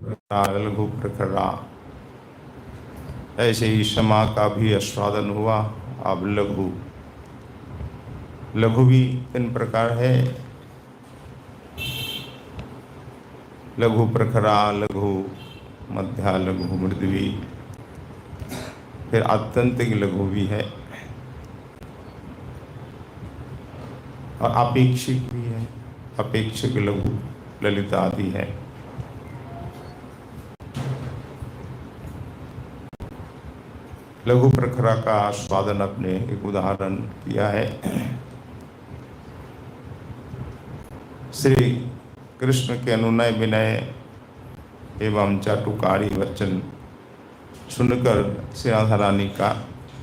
लघु प्रकरा, ऐसे ही क्षमा का भी आस्वादन हुआ। अब लघु लघु भी तीन प्रकार है। लघु प्रखरा, लघु मध्या, लघु मृदवी, फिर आत्यंतिक लघु भी है और अपेक्षिक भी है। अपेक्षिक लघु ललित आदि है। लघु प्रखरा का आस्वादन अपने एक उदाहरण किया है। श्री कृष्ण के अनुनय विनय एवं चाटुकारी वचन सुनकर श्री राधा रानी का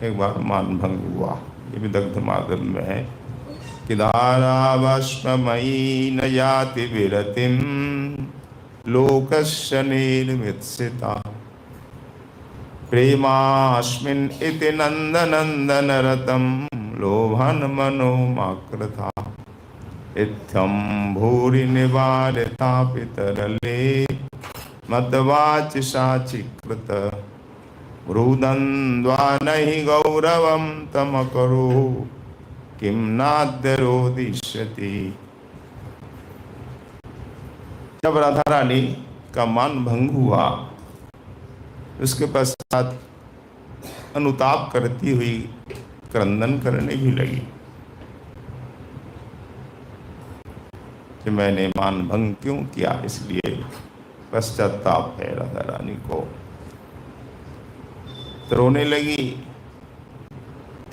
एक बार मान भंग हुआ। ये विदग्ध माधव में है कि धारावश्मयी न याति विरतिम लोकस्य निर्मित्सिता प्रेमास्मिन् इति नंदनंदन रतं लोभन मनोमाकृता इत्थं भूरि निवारिता पितरले मद्वाचिषा चिकृत रुदन्द्वा नहि गौरवं तमकरो किं नाद्य रोदिष्यति। जब राधा रानी का मान भंग हुआ, उसके पश्चात अनुताप करती हुई क्रंदन करने भी लगी कि मैंने मान भंग क्यों किया, इसलिए पश्चाताप है राधा रानी को। तो रोने लगी।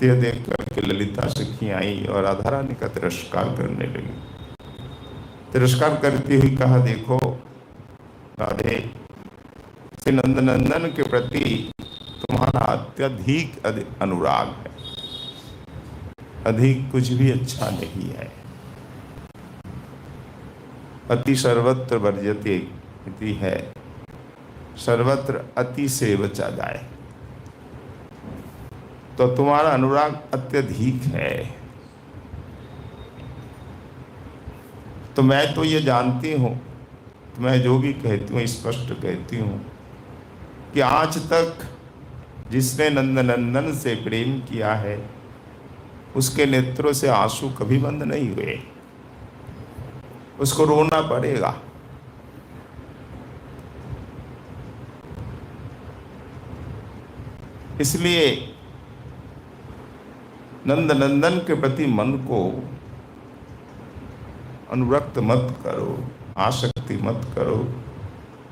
यह देख करके ललिता सखी आई और राधा रानी का तिरस्कार करने लगी। तिरस्कार करती हुई कहा, देखो राधे, श्री नंदनंदन के प्रति तुम्हारा अत्यधिक अनुराग है, अधिक कुछ भी अच्छा नहीं है। अति सर्वत्र वर्जते इति है, सर्वत्र अति से बचा जाए। तो तुम्हारा अनुराग अत्यधिक है। तो मैं तो ये जानती हूँ, मैं जो भी कहती हूँ स्पष्ट कहती हूँ कि आज तक जिसने नंदनंदन से प्रेम किया है उसके नेत्रों से आंसू कभी बंद नहीं हुए, उसको रोना पड़ेगा। इसलिए नंदनंदन के प्रति मन को अनुरक्त मत करो, आसक्ति मत करो।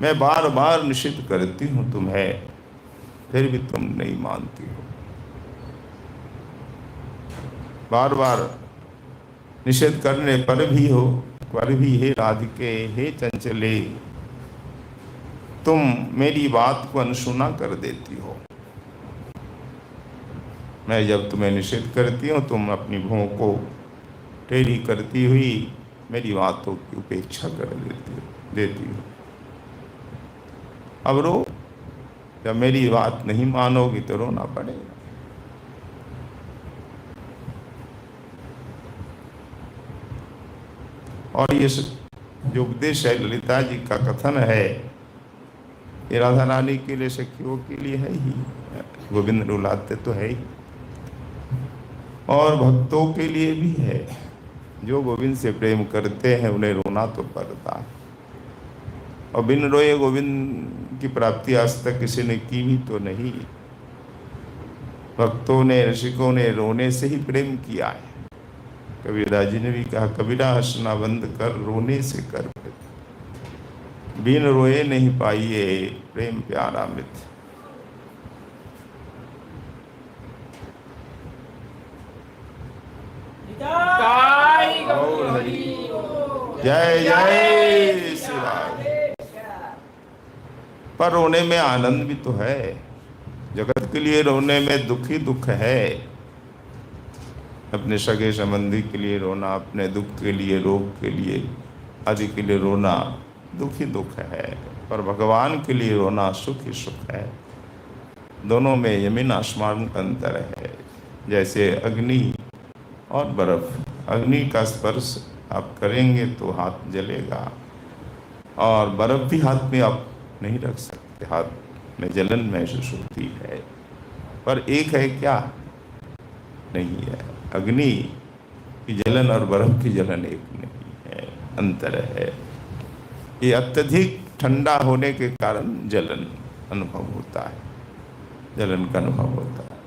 मैं बार बार निषेध करती हूँ तुम्हें, फिर भी तुम नहीं मानती हो। बार बार निषेध करने पर भी हे राधिके, हे चंचले, तुम मेरी बात को अनसुना कर देती हो। मैं जब तुम्हें निषेध करती हूँ, तुम अपनी भौं को टेढ़ी करती हुई मेरी बातों की उपेक्षा कर देती हो। अब रो, जब मेरी बात नहीं मानोगी तो रोना पड़ेगा। और ये जो उपदेश है ललिता जी का कथन है, ये राधा रानी के लिए, सखियों के लिए है ही, गोविंद रुलाते तो है ही, और भक्तों के लिए भी है। जो गोविंद से प्रेम करते हैं उन्हें रोना तो पड़ता है। और बिन रोए गोविंद की प्राप्ति आज तक किसी ने की भी तो नहीं। भक्तों ने, ऋषिकों ने रोने से ही प्रेम किया है। कबीरदास जी ने भी कहा, कबीरा हंसना बंद कर, रोने से कर। बिन रोए नहीं पाइए प्रेम प्यारा मित्र। जय जय श्री राम। पर रोने में आनंद भी तो है। जगत के लिए रोने में दुख ही दुख है। अपने सगे संबंधी के लिए रोना, अपने दुख के लिए, रोग के लिए आदि के लिए रोना दुख ही दुख है। पर भगवान के लिए रोना सुख ही सुख है। दोनों में जमीन आसमान का अंतर है। जैसे अग्नि और बर्फ, अग्नि का स्पर्श आप करेंगे तो हाथ जलेगा, और बर्फ भी हाथ में आप नहीं रख सकते, हाथ में जलन महसूस होती है, पर एक है क्या? नहीं है। अग्नि की जलन और बर्फ की जलन एक नहीं है, अंतर है। ये अत्यधिक ठंडा होने के कारण जलन अनुभव होता है, जलन का अनुभव होता है,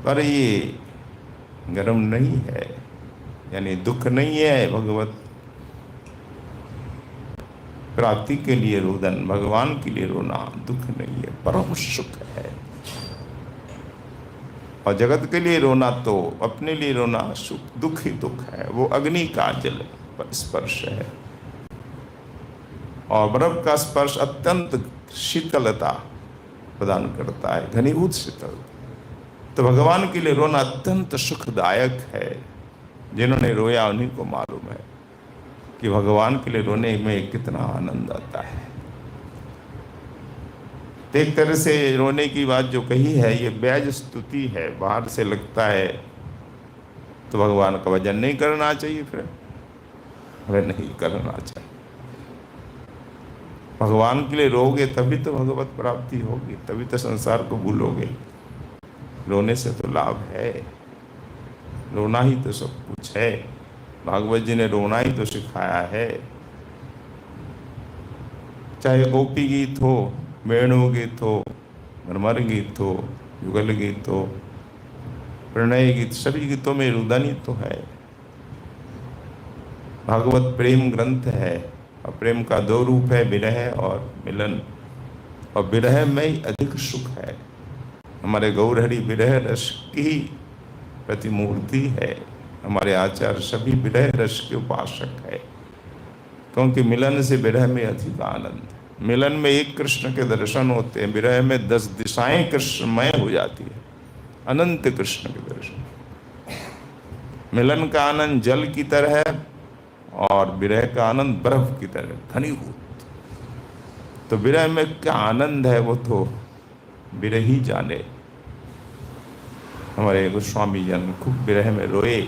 पर ये गर्म नहीं है, यानी दुख नहीं है। भगवत प्राप्ति के लिए रोदन, भगवान के लिए रोना दुख नहीं है, परम सुख है। और जगत के लिए रोना तो अपने लिए रोना सुख, दुख ही दुख है। वो अग्नि का जल स्पर्श है, और बर्फ का स्पर्श अत्यंत शीतलता प्रदान करता है, घनीभूत शीतल। तो भगवान के लिए रोना अत्यंत सुखदायक है। जिन्होंने रोया उन्हीं को मालूम है कि भगवान के लिए रोने में कितना आनंद आता है। तो एक तरह से रोने की बात जो कही है ये बैज स्तुति है। बाहर से लगता है तो भगवान का भजन नहीं करना चाहिए, फिर वह नहीं करना चाहिए। भगवान के लिए रोगे तभी तो भगवत प्राप्ति होगी, तभी तो संसार को भूलोगे। रोने से तो लाभ है, रोना ही तो सब कुछ है। भागवत जी ने रोना ही तो सिखाया है। चाहे गोपी गीत हो, वेणु गीत हो, मरमर गीत हो, युगल गीत हो, प्रणय गीत, सभी गीतों में रुदन ही तो है। भागवत प्रेम ग्रंथ है, और प्रेम का दो रूप है, विरह और मिलन। और विरह में ही अधिक सुख है। हमारे गौरहरि विरह रस की प्रतिमूर्ति है। हमारे आचार्य सभी विरह रस के उपासक है, क्योंकि मिलन से विरह में अधिक आनंद। मिलन में एक कृष्ण के दर्शन होते हैं, विरह में 10 दिशाएं कृष्णमय हो जाती है, अनंत कृष्ण के दर्शन। मिलन का आनंद जल की तरह है, और विरह का आनंद बर्फ की तरह घनीभूत। तो विरह में क्या आनंद है वो तो विरह ही जाने। हमारे गोस्वामी जन खूब विरह में रोए,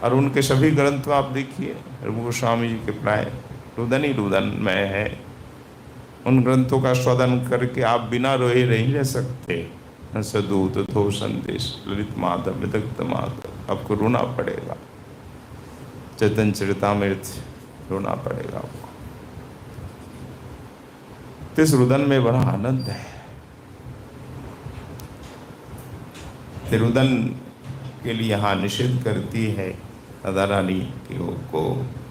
और उनके सभी ग्रंथ में आप देखिए, रघु गोस्वामी जी के प्राय रुदन ही रुदन में है। उन ग्रंथों का स्वादन करके आप बिना रोए नहीं रह सकते। हंसदूत धो संदेश ललित माधव विदग्ध माधव, आपको रोना पड़ेगा। चैतन्य चरितामृत रोना पड़ेगा आपको। तो इस रुदन में बड़ा आनंद है। रुदन के लिए यहाँ निषेध करती है राधा रानी को,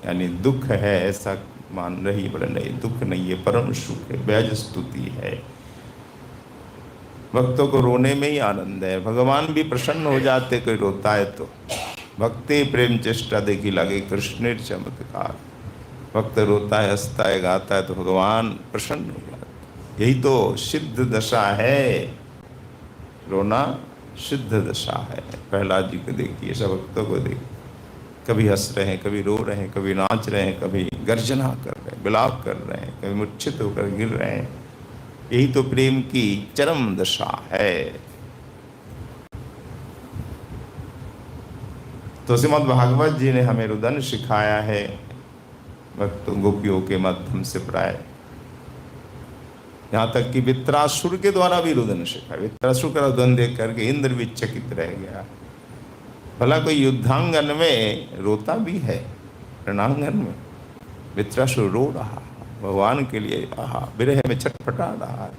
यानी दुख है ऐसा मान रही, बड़ा नहीं, दुख नहीं है, परम सुख है, बैज स्तुति है। भक्तों को रोने में ही आनंद है। भगवान भी प्रसन्न हो जाते कोई रोता है तो। भक्ति प्रेम चेष्टा देखी लगे कृष्ण चमत्कार। भक्त रोता है, हंसता है, गाता है तो भगवान प्रसन्न हो जाते। यही तो सिद्ध दशा है। रोना सिद्ध दशा है। प्रहलाद जी को देखिए, सब भक्तों को देखिए, कभी हंस रहे हैं, कभी रो रहे हैं, कभी नाच रहे हैं, कभी गर्जना कर रहे हैं, विलाप कर रहे हैं, कभी मूर्छित होकर गिर रहे हैं। यही तो प्रेम की चरम दशा है। तो श्रीमद् भागवत जी ने हमें रुदन सिखाया है, भक्त गोपियों के माध्यम से प्राय। यहाँ तक कि वित्रासुर के द्वारा भी रुदन सिखाया। वित्रासुर का रुदन देख करके इंद्र भी चकित रह गया। भला कोई युद्धांगन में रोता भी है, रणांगन में वित्रासुर रो रहा भगवान के लिए, आहा, विरह में छटपटा रहा है।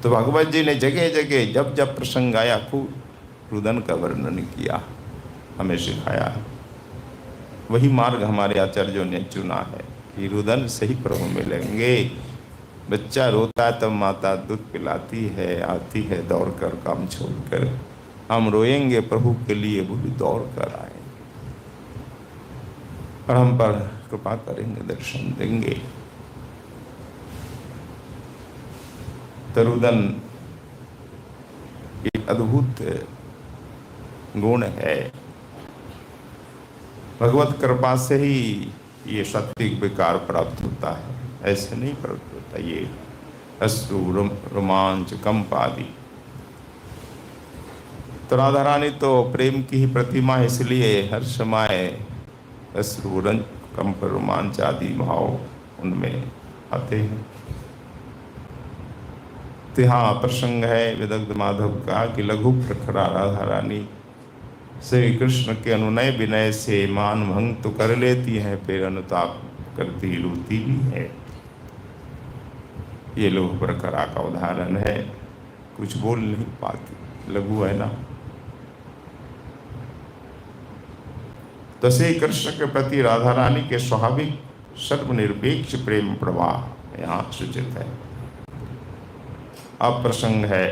तो भगवत जी ने जगह जगह जब जब प्रसंग आया खूब रुदन का वर्णन किया, हमें सिखाया है। वही मार्ग हमारे आचार्यों ने चुना है कि रुदन से ही प्रभु मिलेंगे। बच्चा रोता है तब माता दूध पिलाती है, आती है दौड़ कर काम छोड़कर। हम रोएंगे प्रभु के लिए, वो भी दौड़ कर आए और हम पर कृपा करेंगे, दर्शन देंगे। तो रुदन एक अद्भुत गुण है। भगवत कृपा से ही ये सात्विक विकार प्राप्त होता है, ऐसे नहीं प्राप्त होता। ये अश्रु रोमांच कंप आदि। तो राधा रानी तो प्रेम की ही प्रतिमा है, इसलिए हर समय अश्रु कंप रोमांच आदि भाव उनमें आते हैं। तो हाँ, प्रसंग है विदग्ध माधव का कि लघु प्रखरा राधा रानी श्री कृष्ण के अनुनय विनय से मान भंग तो कर लेती हैं, फिर अनुताप करती रोती भी है। ये लघु प्रखरा का उदाहरण है। कुछ बोल नहीं पाती, लघु है ना। तो श्री कृष्ण के प्रति राधा रानी के स्वाभाविक सर्वनिरपेक्ष प्रेम प्रवाह यहाँ सूचित है। अब प्रसंग है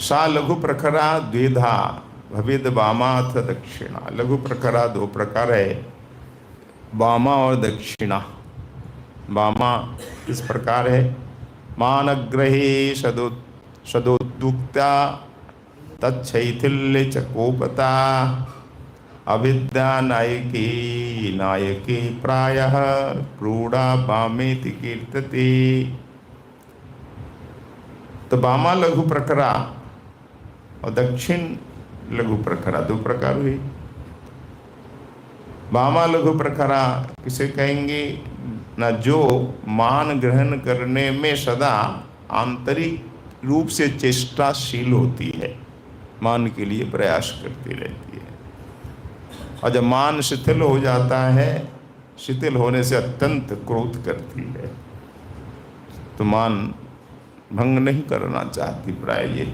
सा लघु प्रखरा द्विधा भवेद वामा अथ दक्षिणा। लघु प्रखरा दो प्रकार है, वामा और दक्षिणा। वामा इस प्रकार है, मानग्रहे सदोद्युक्ता तच्छैथिल्य चकोपता अविद्या नायकी नायके प्रायः क्रूड़ा वामेति कीर्तते। तो वामा लघु प्रखरा और दक्षिण लघु प्रखरा दो प्रकार हुई। वामा लघु प्रखरा किसे कहेंगे ना, जो मान ग्रहण करने में सदा आंतरिक रूप से चेष्टाशील होती है, मान के लिए प्रयास करती रहती है। और जब मान शिथिल हो जाता है, शिथिल होने से अत्यंत क्रोध करती है, तो मान भंग नहीं करना चाहती प्राय ये।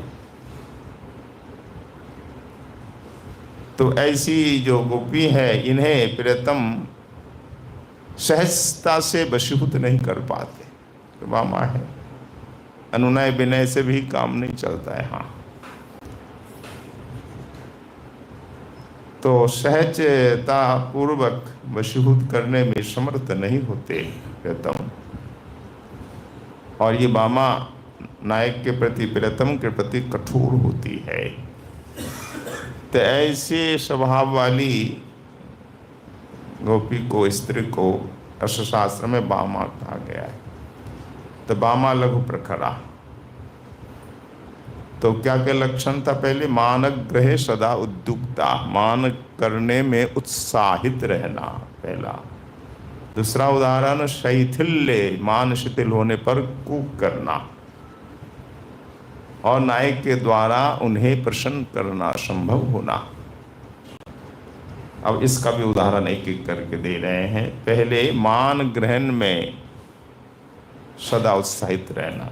तो ऐसी जो गोपी है, इन्हें प्रियतम सहजता से वशीभूत नहीं कर पाते। तो वामा है, अनुनय विनय से भी काम नहीं चलता है। हाँ, तो सहजता पूर्वक वशीभूत करने में समर्थ नहीं होते प्रियतम। और ये वामा नायक के प्रति, प्रियतम के प्रति कठोर होती है। तो ऐसे स्वभाव वाली गोपी को, स्त्री को अर्थशास्त्र में वामा कहा गया है। तो वामा लघु प्रखरा, तो क्या क्या लक्षण था? पहले मानग्रहे सदा उद्युक्ता, मान करने में उत्साहित रहना पहला। दूसरा उदाहरण शैथिल्य, मान शिथिल होने पर कूक करना। और नायक के द्वारा उन्हें प्रसन्न करना संभव होना। अब इसका भी उदाहरण एक एक करके दे रहे हैं। पहले मान ग्रहण में सदा उत्साहित रहना,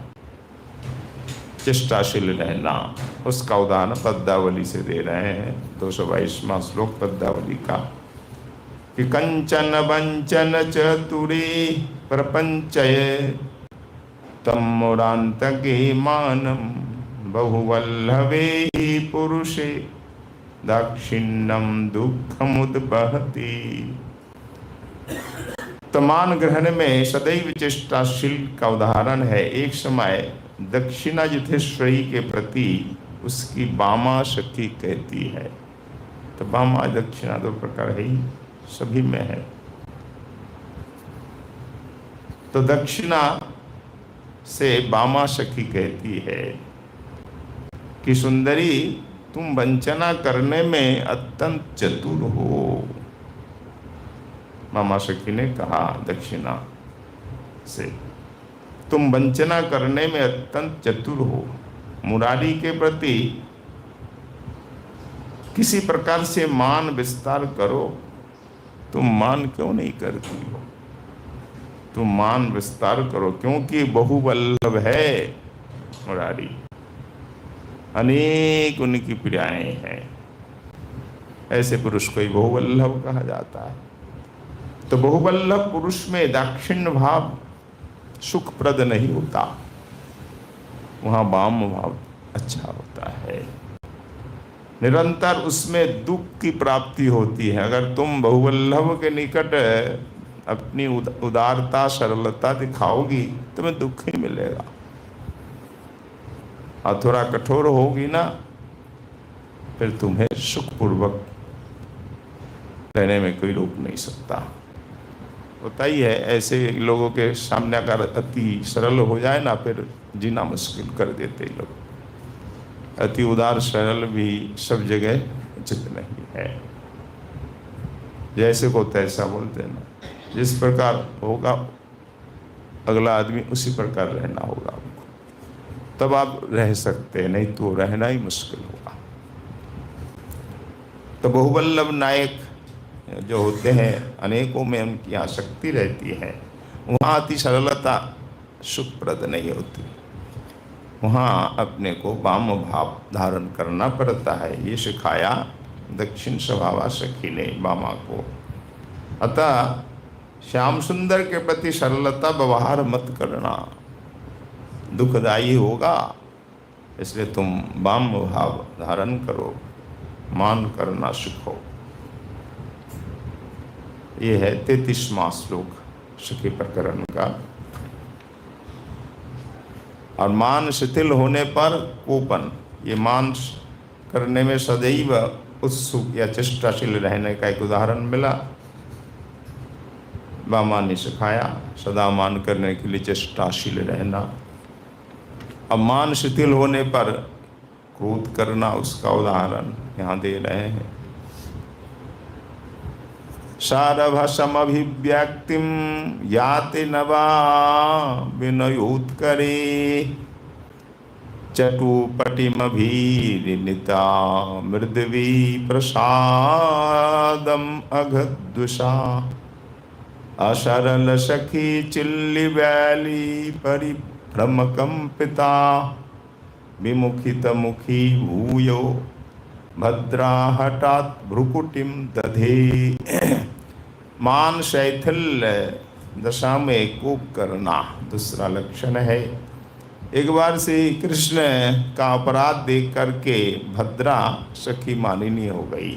चेष्टाशील रहना, उसका उदाहरण पद्मावली से दे रहे हैं। 222वां श्लोक पद्मावली का कि कंचन वंचन चतुरे प्रपंचय तमुरांतके मानम बहुवल्लभे ही पुरुषे दाक्षिण्यम दुःखमुद्वहति। तो मान ग्रहण में सदैव चेष्टाशील का उदाहरण है। एक समय दक्षिणा युधिष्ठिर के प्रति उसकी वामा सखी कहती है। तो वामा दक्षिणा दो प्रकार है ही, सभी में है। तो दक्षिणा से वामा सखी कहती है कि सुंदरी, तुम वंचना करने में अत्यंत चतुर हो। मामा सखी ने कहा दक्षिणा से, तुम वंचना करने में अत्यंत चतुर हो। मुरारी के प्रति किसी प्रकार से मान विस्तार करो, तुम मान क्यों नहीं करती हो? तुम मान विस्तार करो, क्योंकि बहुवल्लभ है मुरारी, अनेक उनकी प्रियाएं हैं। ऐसे पुरुष को ही बहुवल्लभ कहा जाता है। तो बहुवल्लभ पुरुष में दाक्षिण्य भाव सुखप्रद नहीं होता, वहाँ वाम भाव अच्छा होता है। निरंतर उसमें दुख की प्राप्ति होती है। अगर तुम बहुवल्लभ के निकट अपनी उदारता सरलता दिखाओगी, तुम्हें दुख ही मिलेगा। और थोड़ा कठोर होगी ना, फिर तुम्हें सुखपूर्वक रहने में कोई रोक नहीं सकता। होता ही है, ऐसे लोगों के सामने अगर अति सरल हो जाए ना, फिर जीना मुश्किल कर देते लोग। अति उदार सरल भी सब जगह उचित नहीं है। जैसे को तैसा बोल देना, जिस प्रकार होगा अगला आदमी उसी प्रकार रहना होगा आपको, तब आप रह सकते हैं, नहीं तो रहना ही मुश्किल होगा। तो बहुवल्लभ नायक जो होते हैं, अनेकों में उनकी आसक्ति रहती है, वहाँ अति सरलता सुखप्रद नहीं होती, वहाँ अपने को वाम भाव धारण करना पड़ता है। ये सिखाया दक्षिण स्वभावा सखी ने बामा को। अतः श्याम सुंदर के प्रति सरलता व्यवहार मत करना, दुखदायी होगा, इसलिए तुम वाम भाव धारण करो, मान करना सीखो। ये है 33वां श्लोक सखी प्रकरण का। और मान शिथिल होने पर कोपन, ये मान करने में सदैव उत्सुक या चेष्टाशील रहने का एक उदाहरण मिला। बामा ने सिखाया सदा मान करने के लिए चेष्टाशील रहना। अब मान शिथिल होने पर क्रोध करना, उसका उदाहरण यहाँ दे रहे हैं। सारभसमभिव्यक्तिं याति नवा विनयोत्करे, चटुपटिमभिनिता मृदवी प्रसादम अघद्वशा, अशरल सखी चिल्ली वैली परिभ्रमकंपिता, विमुखित मुखी भूयो भद्रा हठात भ्रुकुटिम दधे। मान शैथिल्य दशा में कोप करना दूसरा लक्षण है। एक बार से कृष्ण का अपराध देख करके भद्रा सखी मानिनी हो गई।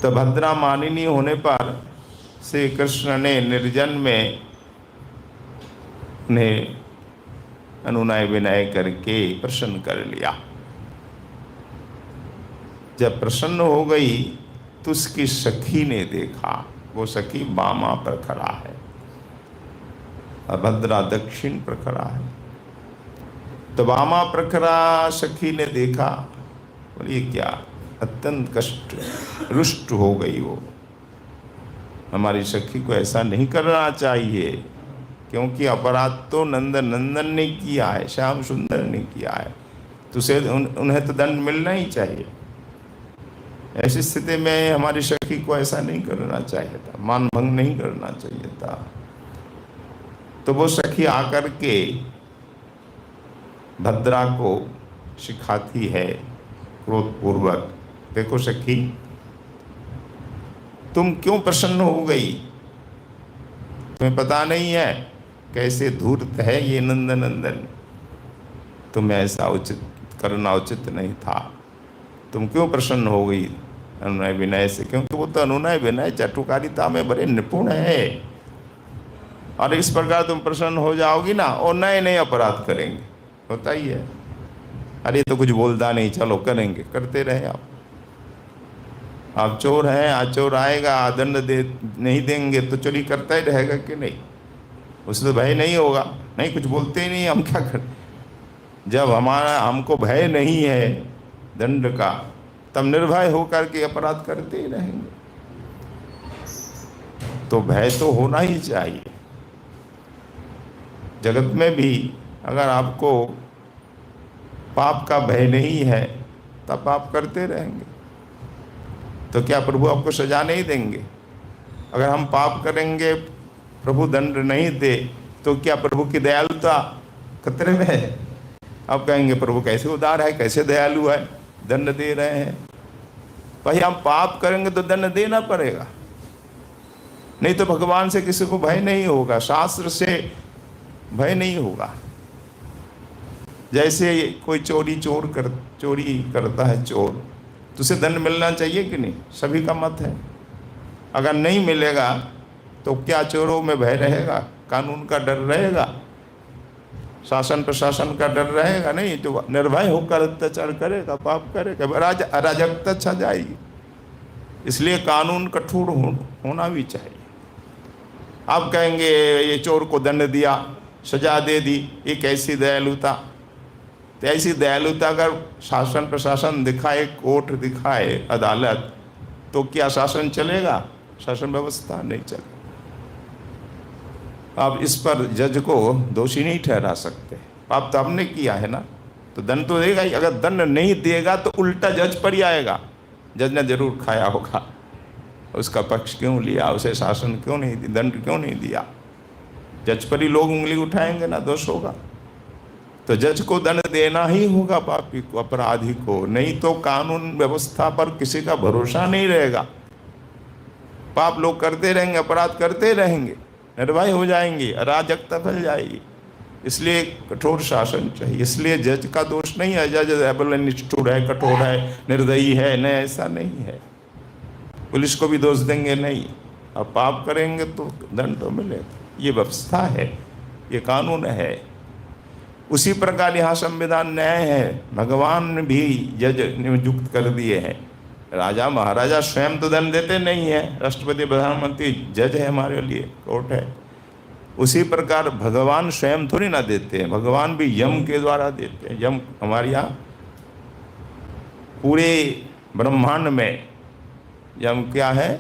तो भद्रा मानिनी होने पर श्री कृष्ण ने निर्जन में उन्हें अनुनय विनय करके प्रसन्न कर लिया। जब प्रसन्न हो गई तो उसकी सखी ने देखा, वो सखी बामा पर खड़ा है, भद्रा दक्षिण पर खड़ा है। तो बामा पर खड़ा सखी ने देखा, बोली क्या, अत्यंत कष्ट रुष्ट हो गई वो। हमारी सखी को ऐसा नहीं करना चाहिए, क्योंकि अपराध तो नंदन ने किया है, श्याम सुंदर ने किया है, तो उसे उन्हें तो दंड मिलना ही चाहिए। ऐसी स्थिति में हमारी सखी को ऐसा नहीं करना चाहिए था, मान भंग नहीं करना चाहिए था। तो वो सखी आकर के भद्रा को सिखाती है क्रोधपूर्वक, देखो सखी तुम क्यों प्रसन्न हो गई, तुम्हें पता नहीं है कैसे धूर्त है ये नंदन, तुम्हें ऐसा उचित करना उचित नहीं था, तुम क्यों प्रसन्न हो गई अनुनय विनय से, क्योंकि वो तो अनुनय विनय चटुकारिता में बड़े निपुण है, और इस प्रकार तुम प्रसन्न हो जाओगी ना और नए नए अपराध करेंगे, होता ही है। अरे तो कुछ बोलता नहीं, चलो करेंगे, करते रहे आप चोर हैं, आज चोर आएगा, दंड दे नहीं देंगे तो चोरी करता ही रहेगा कि नहीं, उसे तो भय नहीं होगा, नहीं कुछ बोलते ही नहीं, हम क्या करें। जब हमको भय नहीं है दंड का, तब निर्भय होकर के अपराध करते ही रहेंगे। तो भय तो होना ही चाहिए। जगत में भी अगर आपको पाप का भय नहीं है तब आप करते रहेंगे, तो क्या प्रभु आपको सजा नहीं देंगे? अगर हम पाप करेंगे प्रभु दंड नहीं दे तो क्या प्रभु की दयालुता खतरे में है? आप कहेंगे प्रभु कैसे उदार है, कैसे दयालु है, दंड दे रहे हैं। भाई हम पाप करेंगे तो दंड देना पड़ेगा, नहीं तो भगवान से किसी को भय नहीं होगा, शास्त्र से भय नहीं होगा। जैसे कोई चोरी करता है चोर, तो उसे दंड मिलना चाहिए कि नहीं, सभी का मत है। अगर नहीं मिलेगा तो क्या चोरों में भय रहेगा, कानून का डर रहेगा, शासन प्रशासन का डर रहेगा? नहीं, तो निर्भय होकर अत्याचार करेगा, पाप करेगा, अराजकता छा जाएगी। इसलिए कानून कठोर होना भी चाहिए। आप कहेंगे ये चोर को दंड दिया, सजा दे दी, ये कैसी दयालुता? तो ऐसी दयालुता अगर शासन प्रशासन दिखाए, कोर्ट दिखाए, अदालत, तो क्या शासन चलेगा? शासन व्यवस्था नहीं चलेगी। आप इस पर जज को दोषी नहीं ठहरा सकते। पाप तो आपने किया है ना, तो दंड तो देगा ही। अगर दंड नहीं देगा तो उल्टा जज पर ही आएगा। जज ने जरूर खाया होगा, उसका पक्ष क्यों लिया, उसे शासन क्यों नहीं दिया, दंड क्यों नहीं दिया? जज पर ही लोग उंगली उठाएंगे ना, दोष होगा। तो जज को दंड देना ही होगा पापी को, अपराधी को, नहीं तो कानून व्यवस्था पर किसी का भरोसा नहीं रहेगा। पाप लोग करते रहेंगे, अपराध करते रहेंगे, निर्भय हो जाएंगे, अराजकता फैल जाएगी। इसलिए कठोर शासन चाहिए। इसलिए जज का दोष नहीं है, जज निष्ठुर है, कठोर है, निर्दयी है, नहीं, ऐसा नहीं है। पुलिस को भी दोष देंगे नहीं। अब पाप करेंगे तो दंड तो मिलेगा। ये व्यवस्था है, ये कानून है। उसी प्रकार यहाँ संविधान न्याय है। भगवान भी जज नियुक्त कर दिए हैं। राजा महाराजा स्वयं तो दंड देते नहीं है, राष्ट्रपति प्रधानमंत्री जज है, हमारे लिए कोर्ट है। उसी प्रकार भगवान स्वयं थोड़ी ना देते हैं, भगवान भी यम के द्वारा देते हैं। यम हमारे यहाँ पूरे ब्रह्मांड में यम क्या है?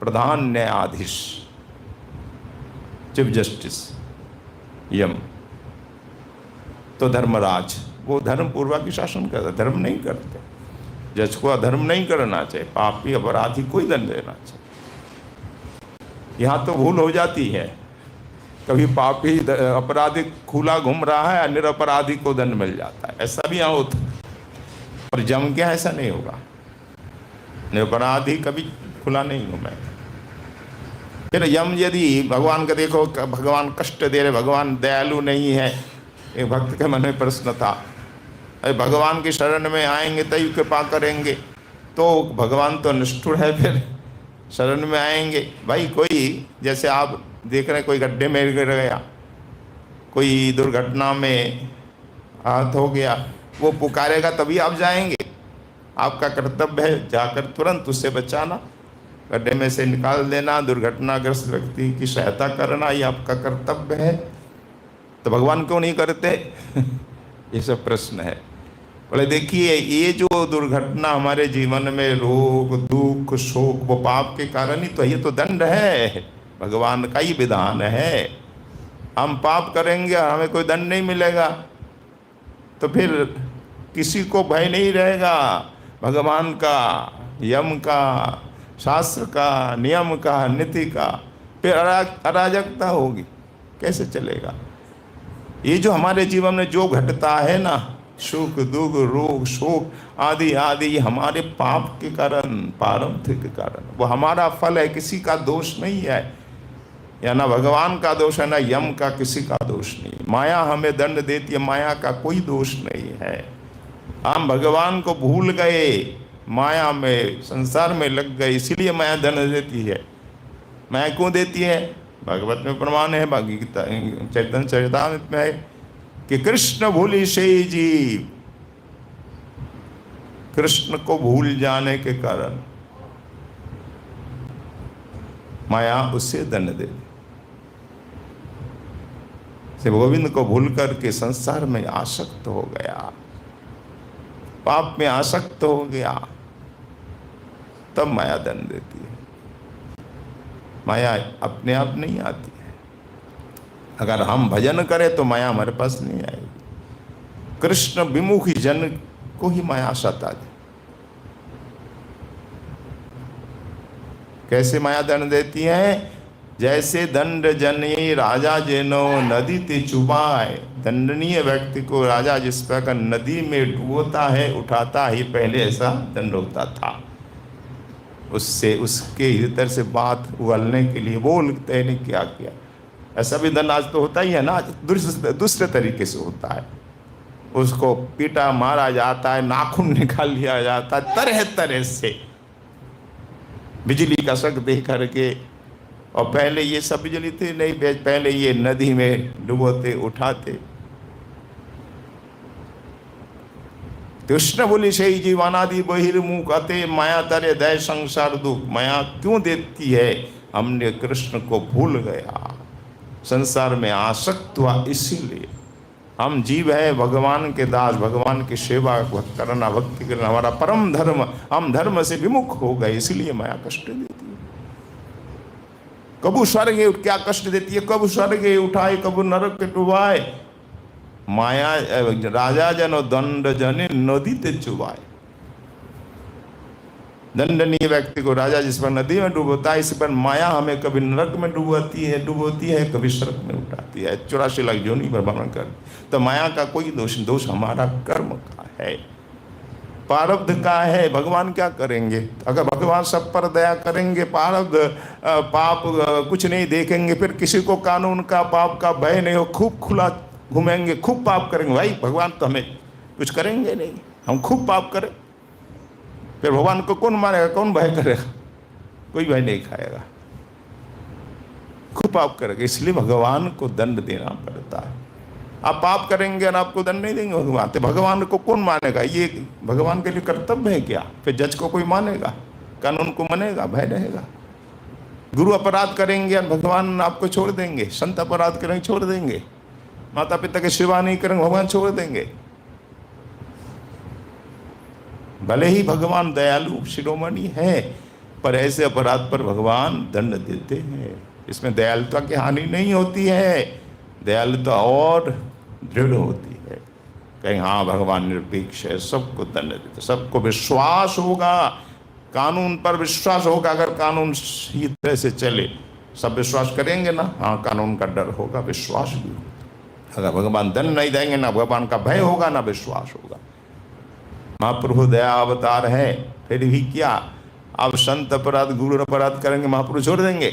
प्रधान न्यायाधीश, चीफ जस्टिस यम। तो धर्मराज वो धर्म पूर्वक ही शासन करता, धर्म नहीं करते। जज को अधर्म नहीं करना चाहिए, पापी अपराधी को ही दंड देना चाहिए। यहाँ तो भूल हो जाती है, कभी पापी अपराधी खुला घूम रहा है, निरपराधी को दंड मिल जाता है, ऐसा भी यहाँ होता है। और जम क्या ऐसा नहीं होगा, निरपराधी कभी खुला नहीं घूमेगा। फिर यम यदि भगवान का देखो, भगवान कष्ट दे रहे, भगवान दयालु नहीं है। एक भक्त के मन में प्रश्न था, अरे भगवान की शरण में आएंगे तभी कृपा करेंगे, तो भगवान तो निष्ठुर है, फिर शरण में आएंगे। भाई कोई, जैसे आप देख रहे हैं कोई गड्ढे में गिर गया, कोई दुर्घटना में आहत हो गया, वो पुकारेगा तभी आप जाएंगे। आपका कर्तव्य है जाकर तुरंत उससे बचाना, गड्ढे में से निकाल देना, दुर्घटनाग्रस्त व्यक्ति की सहायता करना, ये आपका कर्तव्य है। तो भगवान क्यों नहीं करते? ये सब प्रश्न है। बोले देखिए, ये जो दुर्घटना हमारे जीवन में, रोग दुख शोक, वो पाप के कारण ही तो, ये तो दंड है, भगवान का ही विधान है। हम पाप करेंगे और हमें कोई दंड नहीं मिलेगा तो फिर किसी को भय नहीं रहेगा भगवान का, यम का, शास्त्र का, नियम का, नीति का। फिर अराजकता होगी, कैसे चलेगा? ये जो हमारे जीवन में जो घटता है ना, सुख दुख रोग शोक आदि आदि, हमारे पाप के कारण, पारंथिक के कारण, वो हमारा फल है, किसी का दोष नहीं है। या ना भगवान का दोष है, ना यम का, किसी का दोष नहीं। माया हमें दंड देती है, माया का कोई दोष नहीं है। हम भगवान को भूल गए, माया में, संसार में लग गए, इसीलिए माया दंड देती है। माया क्यों देती है? भागवत में प्रमाण है, भगवत चैतन्य चरितामृत में है कि कृष्ण भूली से जीव, कृष्ण को भूल जाने के कारण माया उससे दंड दे। गोविंद को भूल करके संसार में आसक्त हो गया, पाप में आसक्त हो गया, तब माया दंड देती है। माया अपने आप नहीं आती है। अगर हम भजन करें तो माया हमारे पास नहीं आएगी। कृष्ण विमुखी जन को ही माया सता दे। कैसे माया दंड देती है? जैसे दंड जनी राजा जेनो नदी ते चुबाए। दंडनीय व्यक्ति को राजा जिस प्रकार नदी में डूबता है, उठाता ही, पहले ऐसा दंड होता था। उससे उसके भीतर से बात उगलने के लिए बोलते ने क्या किया। ऐसा भी दंड आज तो होता ही है ना, दूसरे तरीके से होता है। उसको पीटा मारा जाता है, नाखून निकाल लिया जाता है, तरह तरह से बिजली का शक दे करके। और पहले ये सब बिजली थी नहीं, पहले ये नदी में डुबोते उठाते। कृष्ण बोली से ही जीवानादि बहिर्मुख अते माया तरे दय संसार दुख। माया क्यों देती है? हमने कृष्ण को भूल गया, संसार में आसक्त हुआ, इसीलिए। हम जीव है भगवान के दास, भगवान की सेवा करना, भक्ति करना हमारा परम धर्म। हम धर्म से विमुख हो गए, इसलिए माया कष्ट देती है। कबू स्वर्ग क्या कष्ट देती है, कबू स्वर्ग उठाए, कबू नरक के डुबाए। माया राजा जनो दंड जने नदी ते चुबाए। दंडनीय व्यक्ति को राजा जिस पर नदी में डूबता है, इस पर माया हमें कभी नरक में डुबोती है, कभी स्वर्ग में उठाती है, 84 लाख योनि पर भ्रमण कर। तो माया का कोई दोष हमारा कर्म का है, प्रारब्ध का है। भगवान क्या करेंगे? अगर भगवान सब पर दया करेंगे, प्रारब्ध पाप कुछ नहीं देखेंगे, फिर किसी को कानून का पाप का भय नहीं हो, खूब खुला घूमेंगे, खूब पाप करेंगे, भाई भगवान तो हमें कुछ करेंगे नहीं, हम खूब पाप करें, फिर भगवान को कौन मारेगा, कौन भय करेगा? कोई भय नहीं खाएगा, खूब पाप करेगा। इसलिए भगवान को दंड देना पड़ता है। आप पाप करेंगे और आपको दंड नहीं देंगे भगवान, तो भगवान को कौन मानेगा? ये भगवान के लिए कर्तव्य है क्या? फिर जज को कोई मानेगा, कानून को मानेगा? भय रहेगा। गुरु अपराध करेंगे और भगवान आपको छोड़ देंगे, संत अपराध करेंगे छोड़ देंगे, माता पिता की सेवा नहीं करेंगे भगवान छोड़ देंगे। भले ही भगवान दयालु शिरोमणि है, पर ऐसे अपराध पर भगवान दंड देते हैं। इसमें दयालुता की हानि नहीं होती है, दयालुता और दृढ़ होती है। कहीं हाँ भगवान निरपेक्ष है, सबको दंड देते, सबको विश्वास होगा, कानून पर विश्वास होगा। अगर कानून सही तरह से चले, सब विश्वास करेंगे ना, हाँ कानून का डर होगा, विश्वास भी होगा। अगर भगवान दंड नहीं देंगे, ना भगवान का भय होगा, ना विश्वास होगा। महाप्रभु दया अवतार है, फिर भी क्या? अब संत अपराध गुरु अपराध करेंगे, महाप्रभु छोड़ देंगे?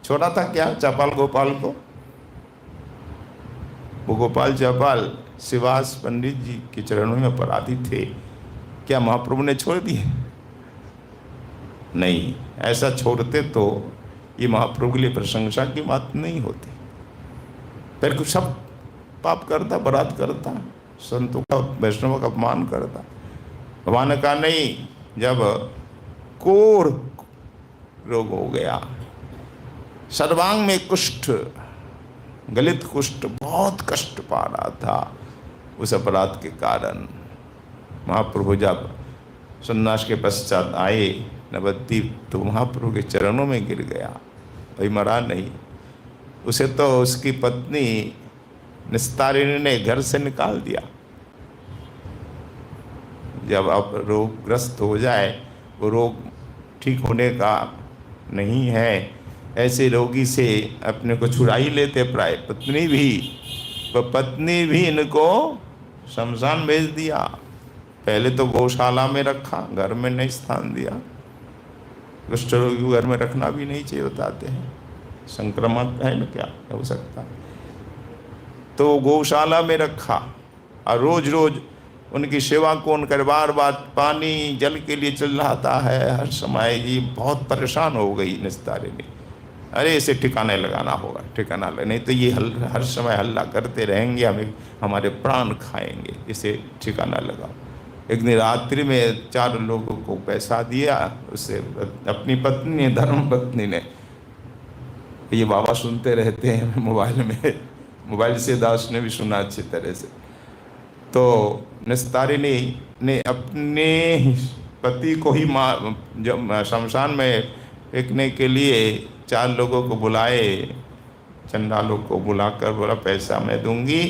छोड़ा था क्या चौपाल गोपाल को? वो गोपाल चौपाल शिवास पंडित जी के चरणों में अपराधी थे, क्या महाप्रभु ने छोड़ दिए? नहीं, ऐसा छोड़ते तो ये महाप्रभु के लिए प्रशंसा की बात नहीं होती। फिर कुछ सब पाप करता, अपराध करता, संतों का वैष्णवों का अपमान करता। भगवान का नहीं, जब कोढ़ रोग हो गया, सर्वांग में कुष्ठ, गलित कुष्ठ, बहुत कष्ट पा रहा था उस अपराध के कारण। महाप्रभु जब सन्यास के पश्चात आए नवद्वीप, तो महाप्रभु के चरणों में गिर गया, भाई मरा नहीं। उसे तो उसकी पत्नी निस्तारिणी ने घर से निकाल दिया। जब आप रोगग्रस्त हो जाए, वो रोग ठीक होने का नहीं है, ऐसे रोगी से अपने को छुड़ा ही लेते प्राय। पत्नी भी इनको शमशान भेज दिया। पहले तो गौशाला में रखा, घर में नहीं स्थान दिया। कुष्ठ रोगी को घर में रखना भी नहीं चाहिए बताते हैं, संक्रमण है न, क्या हो सकता है। तो गौशाला में रखा और रोज रोज उनकी सेवा कौन करे? बार बार पानी जल के लिए चल रहा है हर समय। ये बहुत परेशान हो गई निस्तारिणी। अरे इसे ठिकाने लगाना होगा, ठिकाना लगा, नहीं तो ये हर समय हल्ला करते रहेंगे, हमें हमारे प्राण खाएंगे, इसे ठिकाना लगाओ। एक दिन रात्रि में 4 लोगों को पैसा दिया, उससे अपनी पत्नी ने, धर्म पत्नी ने, ये बाबा सुनते रहते हैं मोबाइल में, मोबाइल से दास ने भी सुना अच्छी तरह से। तो निस्तारिणी ने अपने पति को ही जब शमशान में फेंकने के लिए 4 लोगों को बुलाए, चंडालों को बुलाकर बोला पैसा मैं दूंगी,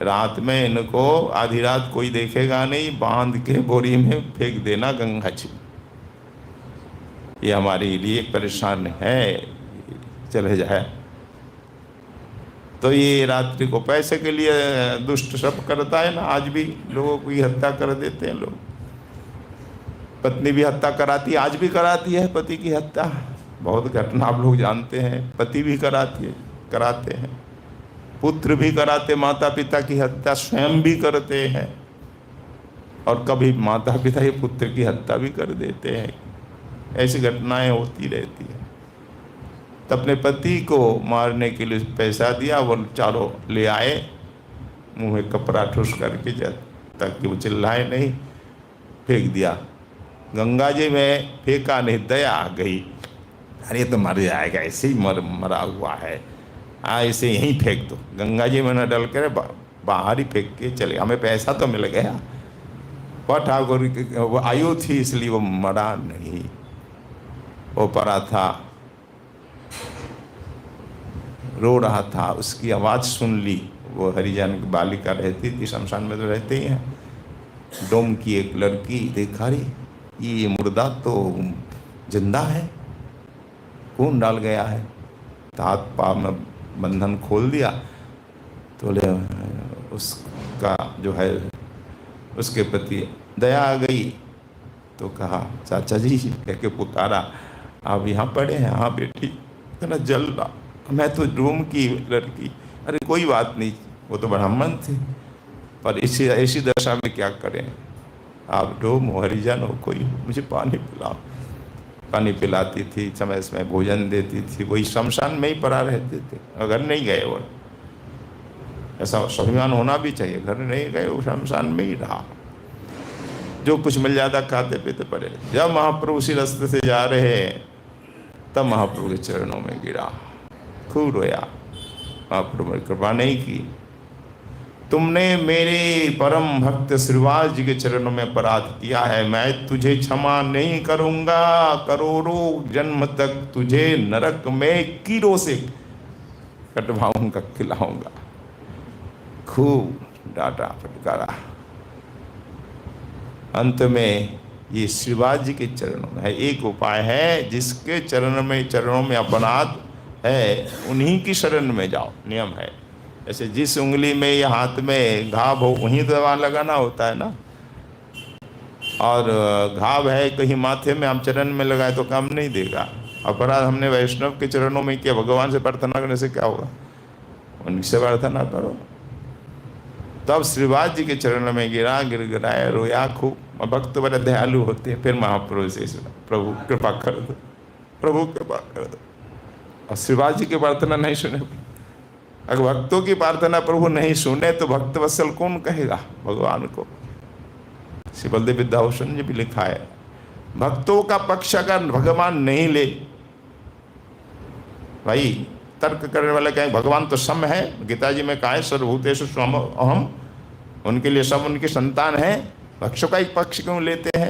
रात में इनको आधी रात कोई देखेगा नहीं, बांध के बोरी में फेंक देना गंगा जी। ये हमारे लिए परेशान है, चले जाए। तो ये रात्रि को पैसे के लिए दुष्ट सब करता है ना, आज भी लोगों की हत्या कर देते हैं लोग। पत्नी भी हत्या कराती है, आज भी कराती है पति की हत्या। बहुत घटना आप लोग जानते हैं, पति भी कराते हैं, पुत्र भी कराते, माता पिता की हत्या स्वयं भी करते हैं, और कभी माता पिता ही पुत्र की हत्या भी कर देते हैं। ऐसी घटनाएं होती रहती है। तो अपने पति को मारने के लिए पैसा दिया, वो चारों ले आए, मुंह में कपड़ा ठूस करके, ताकि वो चिल्लाए नहीं, फेंक दिया गंगा जी में। फेंका नहीं, दया आ गई, अरे तो मर जाएगा, ऐसे ही मरा हुआ है, इसे यहीं फेंक दो, गंगा जी में न डल कर बाहर ही फेंक के चले। हमें पैसा तो मिल गया, पर ठाकुर वो आयु थी इसलिए वो मरा नहीं। वो पड़ा था, रो रहा था, उसकी आवाज़ सुन ली। वो हरिजन की बालिका रहती थी, शमशान में तो रहते ही हैं। डोम की एक लड़की देखा, रही ये मुर्दा तो जिंदा है, खून डाल गया है। तो हाथ पाँव में बंधन खोल दिया। तो बोले उसका जो है उसके प्रति दया आ गई। तो कहा चाचा जी कह के पुकारा, आप यहाँ पड़े हैं? हाँ बेटी। कहना जल रहा, मैं तो डोम की लड़की। अरे कोई बात नहीं, वो तो ब्राह्मण थे, पर इसी ऐसी दशा में क्या करें, आप डोम हो, हरिजन हो, कोई मुझे पानी पिलाओ। पानी पिलाती थी, समय समय भोजन देती थी। वही शमशान में ही पड़ा रहते थे, घर नहीं गए। वो ऐसा स्वाभिमान होना भी चाहिए, घर नहीं गए, वो शमशान में ही रहा। जो कुछ मिल जाता खाते पीते पड़े। जब महाप्रभु उसी रास्ते से जा रहे तब महाप्रभु के चरणों में गिरा, खूब रोया। महाप्रभु ने कृपा नहीं की। तुमने मेरे परम भक्त श्रीवास जी के चरणों में अपराध किया है, मैं तुझे क्षमा नहीं करूंगा। करोड़ों जन्म तक तुझे नरक में कीड़ों से कटवाऊंगा, खिलाऊंगा। खूब डांटा फटकारा। अंत में ये श्रीवास जी के चरणों में है। एक उपाय है, जिसके चरणों में अपराध है उन्हीं की शरण में जाओ, नियम है। ऐसे जिस उंगली में या हाथ में घाव हो वहीं दवा लगाना होता है ना। और घाव है कहीं माथे में, हम चरण में लगाए तो काम नहीं देगा। अपराध हमने वैष्णव के चरणों में किया, भगवान से प्रार्थना करने से क्या होगा? उनसे प्रार्थना करो। तब श्रीवास जी के चरणों में गिरा, गिड़गिड़ाया, रोया खूब। भक्त बड़े दयालु होते हैं। फिर महाप्रभु से प्रभु कृपा कर दो, प्रभु कृपा कर दो। और श्रीवास जी की प्रार्थना नहीं सुने, अगर भक्तों की प्रार्थना प्रभु नहीं सुने तो भक्त वत्सल कौन कहेगा भगवान को? श्री बलदेव विद्याभूषण जी भी लिखा है, भक्तों का पक्ष अगर भगवान नहीं ले, भाई तर्क करने वाले कहें भगवान तो सम है, गीता जी में कहा है सर्वभूतेषु स्वम अहम, उनके लिए सब उनकी संतान है। भक्तों का ही पक्ष क्यों लेते हैं?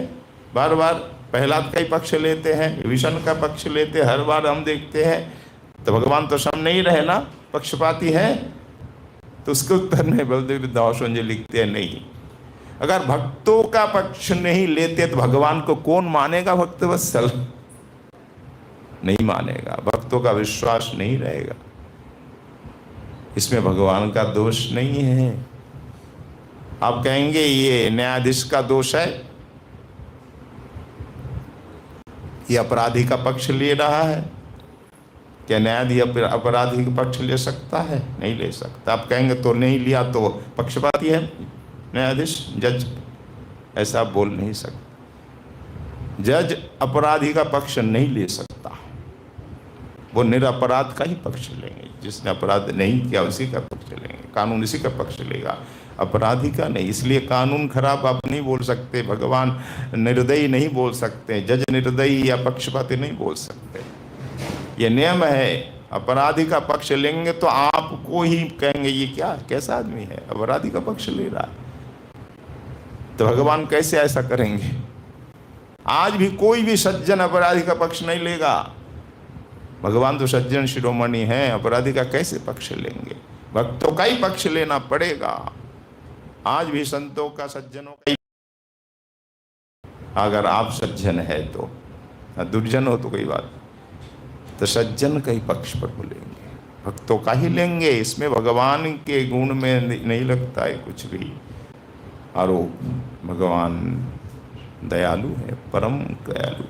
बार बार प्रहलाद का ही पक्ष लेते हैं, विभीषण का पक्ष लेते हैं, हर बार हम देखते हैं। तो भगवान तो सम नहीं रहे ना, पक्षपाती है। तो उसके उत्तर में बलदेव विद्याभूषण जी लिखते हैं, नहीं, अगर भक्तों का पक्ष नहीं लेते तो भगवान को कौन मानेगा? भक्त वत्सल नहीं मानेगा, भक्तों का विश्वास नहीं रहेगा। इसमें भगवान का दोष नहीं है। आप कहेंगे ये न्यायाधीश का दोष है, ये अपराधी का पक्ष ले रहा है। क्या न्यायाधीश अपराधी का पक्ष ले सकता है? नहीं ले सकता। आप कहेंगे तो नहीं लिया तो पक्षपाती है न्यायाधीश, जज, ऐसा आप बोल नहीं सकते। जज अपराधी का पक्ष नहीं ले सकता, वो निरपराध का ही पक्ष लेंगे। जिसने अपराध नहीं किया उसी का पक्ष लेंगे, कानून इसी का पक्ष लेगा, अपराधी का नहीं। इसलिए कानून खराब आप नहीं बोल सकते, भगवान निर्दयी नहीं बोल सकते, जज निर्दयी या पक्षपाती नहीं बोल सकते। ये नियम है। अपराधी का पक्ष लेंगे तो आपको ही कहेंगे ये क्या, कैसा आदमी है, अपराधी का पक्ष ले रहा है। तो भगवान कैसे ऐसा करेंगे? आज भी कोई भी सज्जन अपराधी का पक्ष नहीं लेगा। भगवान तो सज्जन शिरोमणि हैं, अपराधी का कैसे पक्ष लेंगे? भक्तों का ही पक्ष लेना पड़ेगा। आज भी संतों का, सज्जनों का ही, अगर आप सज्जन है तो, दुर्जन हो तो कोई बात, तो सज्जन का ही पक्ष पर बोलेंगे, भक्तों का ही लेंगे। इसमें भगवान के गुण में नहीं लगता है कुछ भी। और भगवान दयालु है, परम दयालु,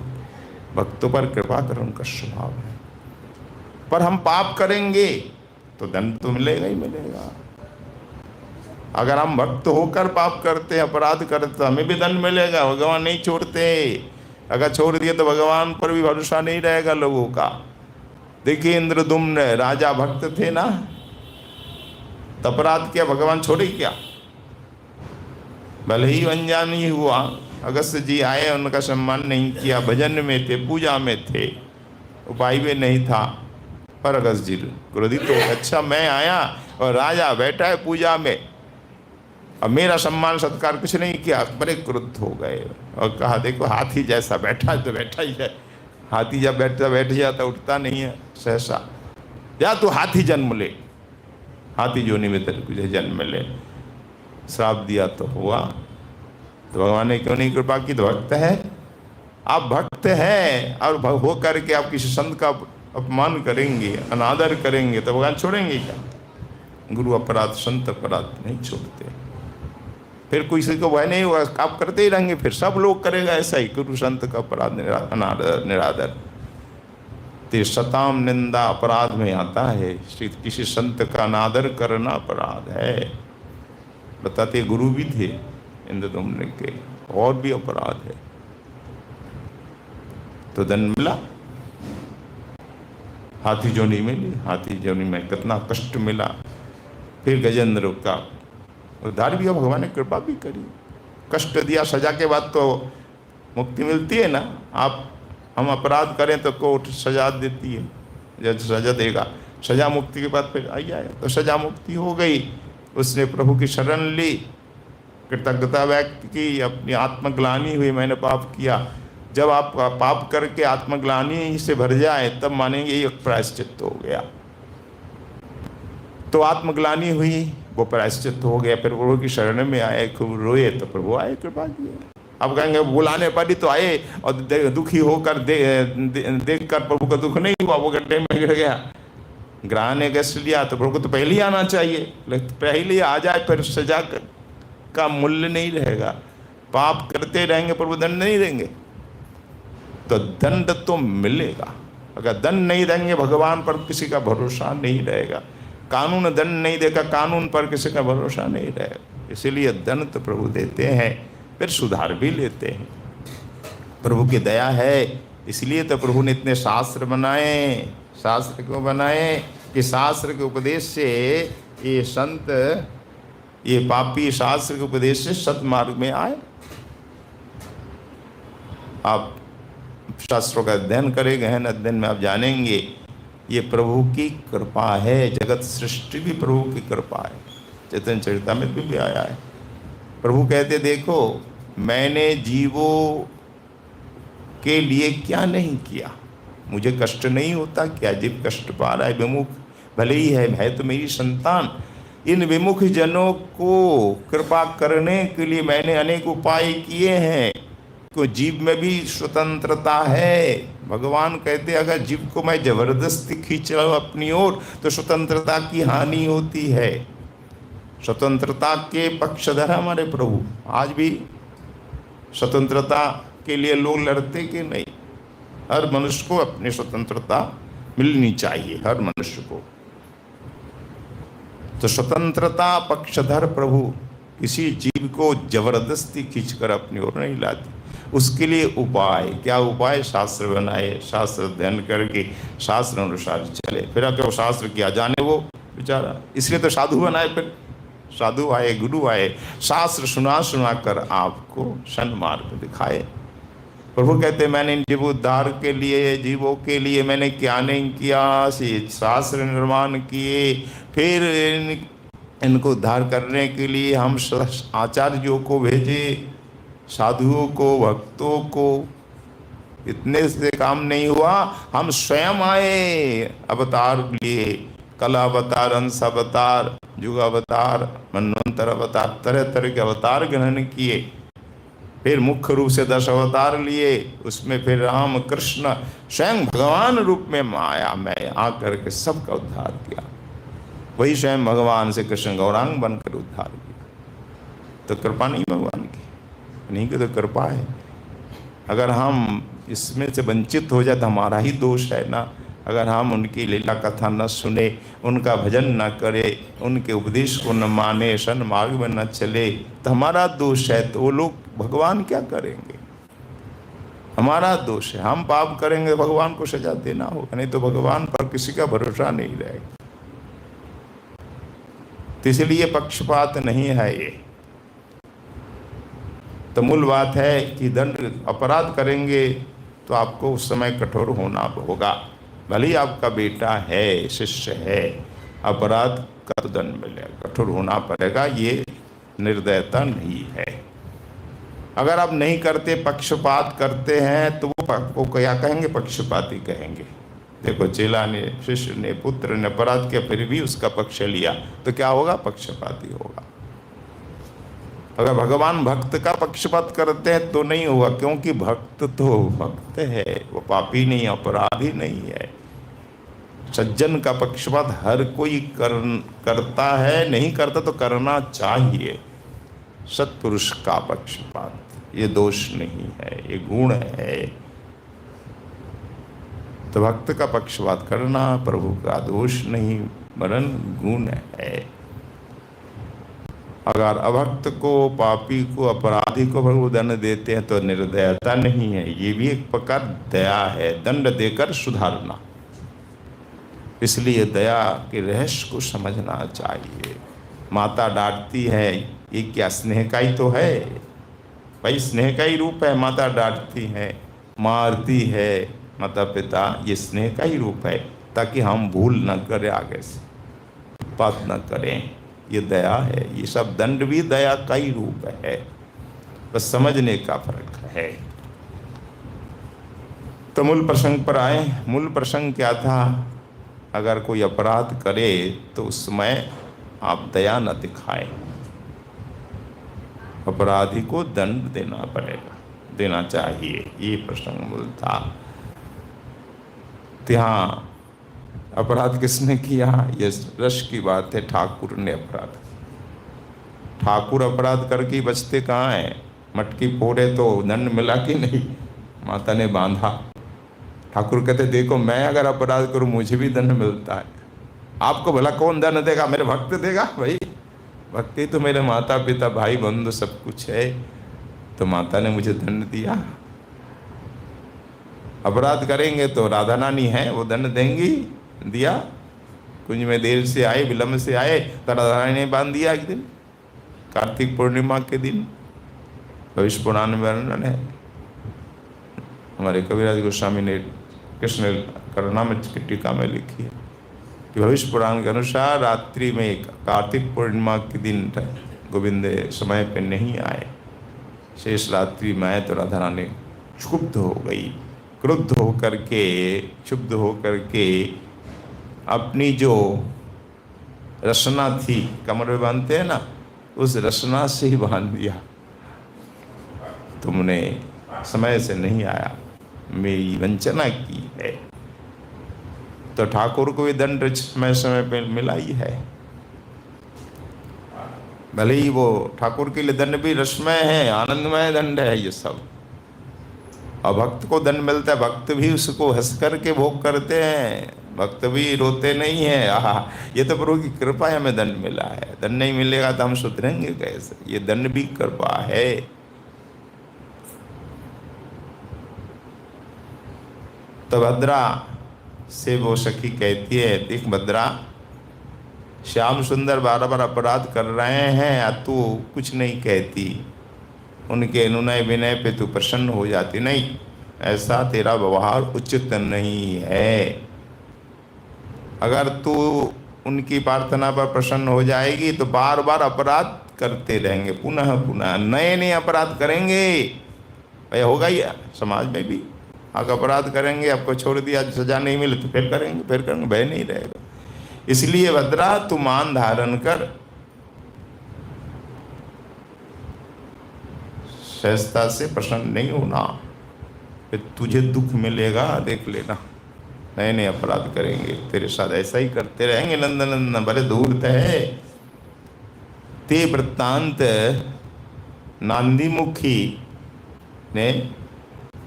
भक्तों पर कृपा कर उनका स्वभाव है। पर हम पाप करेंगे तो दंड तो मिलेगा ही मिलेगा। अगर हम भक्त होकर पाप करते हैं, अपराध करते, तो हमें भी दंड मिलेगा। भगवान नहीं छोड़ते। अगर छोड़ दिए तो भगवान पर भी भरोसा नहीं रहेगा लोगों का। देखिए इंद्रदुम्न राजा भक्त थे ना, तो अपराध किया, भगवान छोड़े क्या? भले ही अनजान ही हुआ, अगस्त जी आए, उनका सम्मान नहीं किया, भजन में थे, पूजा में थे, उपाय भी नहीं था, पर अगस्त जी क्रोधित तो, अच्छा मैं आया और राजा बैठा है पूजा में, अब मेरा सम्मान सत्कार कुछ नहीं किया, बड़े क्रुद्ध हो गए और कहा देखो हाथी जैसा बैठा है तो बैठा ही है, हाथी जब बैठ जाता उठता नहीं है सहसा, या तो हाथी जन्म ले, हाथी जोनी में तुझे जन्म ले। श्राप दिया तो हुआ। तो भगवान ने क्यों नहीं कृपा की? तो भक्त है, आप भक्त हैं और हो करके आप किसी संत का अपमान करेंगे, अनादर करेंगे तो भगवान छोड़ेंगे क्या? गुरु अपराध संत अपराध नहीं छोड़ते। फिर किसी को वह नहीं हुआ, आप करते ही रहेंगे, फिर सब लोग करेगा ऐसा ही, गुरु संत का अपराध अनादर निरादर। तो शताम निंदा अपराध में आता है, किसी संत का अनादर करना अपराध है। बताते गुरु भी थे इंद्रदम्न के, और भी अपराध है। तो दंड मिला, हाथी जोनी मिली, हाथी जोनी में कितना कष्ट मिला। फिर गजेंद्र का उद्धार भी, भगवान ने कृपा भी करी। कष्ट दिया, सजा के बाद तो मुक्ति मिलती है ना। आप हम अपराध करें तो कोर्ट सजा देती है, जज सजा देगा, सजा मुक्ति के बाद फिर आई जाए तो सजा मुक्ति हो गई। उसने प्रभु की शरण ली, कृतज्ञता व्यक्त की, अपनी आत्मग्लानि हुई, मैंने पाप किया। जब आप पाप करके आत्मग्लानि से भर जाए तब मानेंगे ये प्रायश्चित हो गया। तो आत्मग्लानि हुई, वो प्रायश्चित हो गया। फिर प्रभु की शरण में आए, खूब रोए तो प्रभु आए, कृपा किए। अब कहेंगे बुलाने पर ही तो आए और दुखी होकर देख कर प्रभु का दुख नहीं हुआ, वो गड्ढे में गिर गया। ग्रह ने गैस लिया तो प्रभु को तो पहले ही आना चाहिए, लेकिन पहले आ जाए फिर सजा का मूल्य नहीं रहेगा। पाप करते रहेंगे प्रभु दंड नहीं देंगे, तो दंड तो मिलेगा। अगर दंड नहीं देंगे भगवान पर किसी का भरोसा नहीं रहेगा। कानून दंड नहीं देगा, कानून पर किसी का भरोसा नहीं रहेगा। इसीलिए दंड तो प्रभु देते हैं, फिर सुधार भी लेते हैं। प्रभु की दया है, इसलिए तो प्रभु ने इतने शास्त्र बनाए। शास्त्र क्यों बनाए? कि शास्त्र के उपदेश से ये संत, ये पापी शास्त्र के उपदेश से सतमार्ग में आए। आप शास्त्रों का अध्ययन करें, गहन अध्ययन में आप जानेंगे ये प्रभु की कृपा है। जगत सृष्टि भी प्रभु की कृपा है। चैतन्य चरितामृत में भी आया है। प्रभु कहते देखो मैंने जीवों के लिए क्या नहीं किया, मुझे कष्ट नहीं होता क्या? जीव कष्ट पा रहा है, विमुख भले ही है तो मेरी संतान। इन विमुख जनों को कृपा करने के लिए मैंने अनेक उपाय किए हैं। तो जीव में भी स्वतंत्रता है। भगवान कहते अगर जीव को मैं जबरदस्ती खींच रहा हूँ अपनी ओर तो स्वतंत्रता की हानि होती है। स्वतंत्रता के पक्षधर हमारे प्रभु। आज भी स्वतंत्रता के लिए लोग लड़ते कि नहीं? हर मनुष्य को अपनी स्वतंत्रता मिलनी चाहिए, हर मनुष्य को। तो स्वतंत्रता पक्षधर प्रभु किसी जीव को जबरदस्ती खींचकर अपनी ओर नहीं लाती। उसके लिए उपाय, क्या उपाय? शास्त्र बनाए, शास्त्र अध्ययन करके शास्त्र अनुसार चले। फिर अगर वो शास्त्र किया जाने वो बेचारा, इसलिए तो साधु बनाए। फिर साधु आए, गुरु आए, शास्त्र सुना कर आपको सन्मार्ग दिखाए। प्रभु कहते मैंने इन जीव उद्धार के लिए, जीवों के लिए मैंने क्या नहीं किया, शास्त्र निर्माण किए। फिर इनको उद्धार करने के लिए हम आचार्यों को भेजे, साधुओं को, भक्तों को। इतने से काम नहीं हुआ, हम स्वयं आए, अवतार लिए। कल अवतार, अंश अवतार, युग अवतार, मनवंतर अवतार, तरह तरह के अवतार ग्रहण किए। फिर मुख्य रूप से 10 अवतार लिए, उसमें फिर राम कृष्ण स्वयं भगवान रूप में माया में आकर के सबका उद्धार किया। वही स्वयं भगवान से कृष्ण गौरांग बनकर उद्धार किया। तो कृपा नहीं भगवान की? नहीं कि तो कृपा है। अगर हम इसमें से वंचित हो जाए तो हमारा ही दोष है ना। अगर हम उनकी लीला कथा न सुने, उनका भजन न करे, उनके उपदेश को न माने, सन्मार्ग में न चले तो हमारा दोष है। तो वो लोग भगवान क्या करेंगे? हमारा दोष है। हम पाप करेंगे भगवान को सजा देना होगा, नहीं तो भगवान पर किसी का भरोसा नहीं रहेगा। तो इसलिए पक्षपात नहीं है ये। तो मूल बात है कि दंड, अपराध करेंगे तो आपको उस समय कठोर होना होगा। भले ही आपका बेटा है, शिष्य है, अपराध का तो दंड मिलेगा, कठोर होना पड़ेगा। ये निर्दयता नहीं है। अगर आप नहीं करते, पक्षपात करते हैं, तो वो क्या कहेंगे? पक्षपाती कहेंगे। देखो, चेला ने, शिष्य ने, पुत्र ने अपराध किया, फिर भी उसका पक्ष लिया, तो क्या होगा? पक्षपाती होगा। अगर भगवान भक्त का पक्षपात करते हैं तो नहीं होगा, क्योंकि भक्त तो भक्त है, वो पापी नहीं, अपराधी नहीं है। सज्जन का पक्षपात हर कोई करता है, नहीं करता तो करना चाहिए। सत्पुरुष का पक्षपात ये दोष नहीं है, ये गुण है। तो भक्त का पक्षपात करना प्रभु का दोष नहीं, वरन गुण है। अगर अभक्त को, पापी को, अपराधी को प्रभु दंड देते हैं तो निर्दयता नहीं है, ये भी एक प्रकार दया है, दंड देकर सुधारना। इसलिए दया के रहस्य को समझना चाहिए। माता डांटती है, ये क्या स्नेह का ही तो है भाई, स्नेह का ही रूप है। माता डांटती है, मारती है माता पिता, ये स्नेह का ही रूप है, ताकि हम भूल न करें, आगे से पाप न करें। ये दया है। ये सब दंड भी दया का ही रूप है, बस समझने का फर्क है। तो मूल प्रसंग पर आए। मूल प्रसंग क्या था? अगर कोई अपराध करे तो उसमें आप दया न दिखाएं, अपराधी को दंड देना पड़ेगा, देना चाहिए। ये प्रसंग मूल था। यहाँ अपराध किसने किया? ये रस की बात है, ठाकुर ने अपराध। ठाकुर अपराध करके बचते कहाँ हैं? मटकी फोड़े तो दंड मिला कि नहीं? माता ने बांधा। ठाकुर कहते देखो, मैं अगर अपराध करूं मुझे भी दंड मिलता है, आपको भला कौन दंड देगा? मेरे भक्त देगा भाई। भक्ति तो मेरे माता पिता भाई बंधु सब कुछ है, तो माता ने मुझे दंड दिया। अपराध करेंगे तो राधा रानी है, वो दंड देंगी, दिया। कुंज में देर से आए, विलम्ब से आए, तो राधा रानी ने बांध दिया एक दिन, कार्तिक पूर्णिमा के दिन। भविष्य पुराण में वर्णन है, हमारे कविराज गोस्वामी ने कृष्ण करुणामृत की टीका में लिखी है कि भविष्य पुराण के अनुसार रात्रि में कार्तिक पूर्णिमा के दिन गोविंद समय पे नहीं आए, शेष रात्रि में आए, तो राधा रानी क्षुब्ध हो गई, क्रुद्ध होकर के, क्षुब्ध होकर के अपनी जो रसना थी, कमर में बांधते हैं ना, उस रसना से ही बांध दिया। तुमने समय से नहीं आया, मेरी वंचना की है। तो ठाकुर को भी दंड समय समय पे मिला ही है। भले ही वो ठाकुर के लिए दंड भी रसमय है, आनंदमय दंड है ये सब। और भक्त को दंड मिलता है, भक्त भी उसको हंस करके भोग करते हैं, भक्त भी रोते नहीं है। आहा, ये तो प्रभु की कृपा है, हमें दंड मिला है। दंड नहीं मिलेगा तो हम सुधरेंगे कैसे? ये दंड भी कृपा है। तो भद्रा से वो सखी कहती है, देख भद्रा, श्याम सुंदर बार बार अपराध कर रहे हैं, तू कुछ नहीं कहती, उनके अनुनय विनय पे तू प्रसन्न हो जाती नहीं, ऐसा तेरा व्यवहार उचित नहीं है। अगर तू उनकी प्रार्थना पर प्रसन्न हो जाएगी तो बार बार अपराध करते रहेंगे, पुनः पुनः नए नए अपराध करेंगे। भैया होगा ही समाज में भी, अगर अपराध करेंगे, आपको छोड़ दिया, सजा नहीं मिले तो फिर करेंगे, फिर करेंगे, भय नहीं रहेगा। इसलिए भद्रा तू मान धारण कर, सहजता से प्रसन्न नहीं होना, फिर तुझे दुख मिलेगा, देख लेना। नए नए अपराध करेंगे, तेरे साथ ऐसा ही करते रहेंगे। नंदन बड़े दूर है ते वृत्तांत नांदीमुखी ने